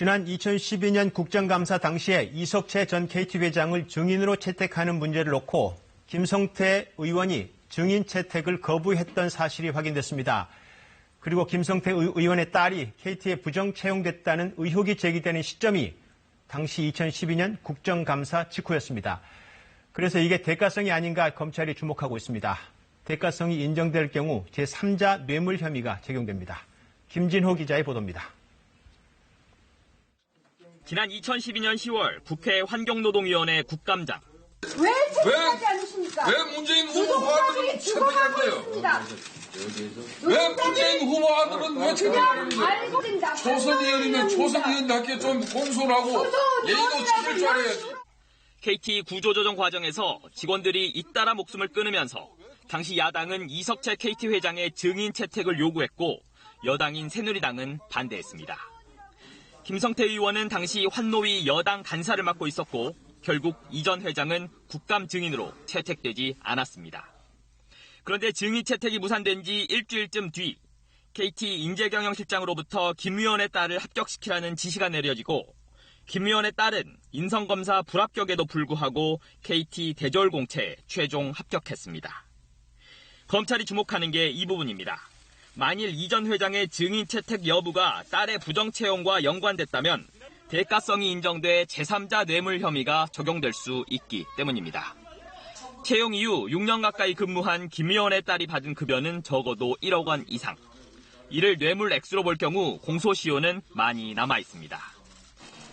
지난 2012년 국정감사 당시에 이석채 전 KT 회장을 증인으로 채택하는 문제를 놓고 김성태 의원이 증인 채택을 거부했던 사실이 확인됐습니다. 그리고 김성태 의원의 딸이 KT에 부정 채용됐다는 의혹이 제기되는 시점이 당시 2012년 국정감사 직후였습니다. 그래서 이게 대가성이 아닌가 검찰이 주목하고 있습니다. 대가성이 인정될 경우 제3자 뇌물 혐의가 적용됩니다. 김진호 기자의 보도입니다. 지난 2012년 10월 국회 환경노동위원회 국감장. 왜 채택하지 않으십니까? 왜 문재인 후보 아들은 채택할 거예요? 왜 문재인 후보 아들은 왜 채택하는 거예요? 초선 의원이면 초선 의원답게 좀 공손하고 예의도 지킬 줄 알아야지. KT 구조조정 과정에서 직원들이 잇따라 목숨을 끊으면서 당시 야당은 이석채 KT 회장의 증인 채택을 요구했고 여당인 새누리당은 반대했습니다. 김성태 의원은 당시 환노위 여당 간사를 맡고 있었고 결국 이 전 회장은 국감 증인으로 채택되지 않았습니다. 그런데 증인 채택이 무산된 지 일주일쯤 뒤 KT 인재경영실장으로부터 김 의원의 딸을 합격시키라는 지시가 내려지고 김 의원의 딸은 인성검사 불합격에도 불구하고 KT 대졸공채에 최종 합격했습니다. 검찰이 주목하는 게 이 부분입니다. 만일 이 전 회장의 증인 채택 여부가 딸의 부정 채용과 연관됐다면 대가성이 인정돼 제3자 뇌물 혐의가 적용될 수 있기 때문입니다. 채용 이후 6년 가까이 근무한 김 의원의 딸이 받은 급여는 적어도 1억 원 이상. 이를 뇌물 액수로 볼 경우 공소시효는 많이 남아 있습니다.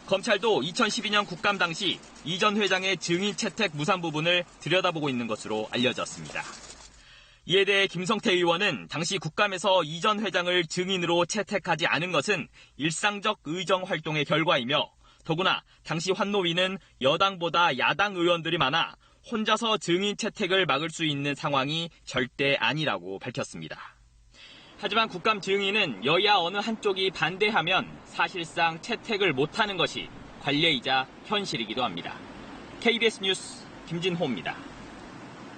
검찰도 2012년 국감 당시 이 전 회장의 증인 채택 무산 부분을 들여다보고 있는 것으로 알려졌습니다. 이에 대해 김성태 의원은 당시 국감에서 이 전 회장을 증인으로 채택하지 않은 것은 일상적 의정 활동의 결과이며 더구나 당시 환노위는 여당보다 야당 의원들이 많아 혼자서 증인 채택을 막을 수 있는 상황이 절대 아니라고 밝혔습니다. 하지만 국감 증인은 여야 어느 한쪽이 반대하면 사실상 채택을 못하는 것이 관례이자 현실이기도 합니다. KBS 뉴스 김진호입니다.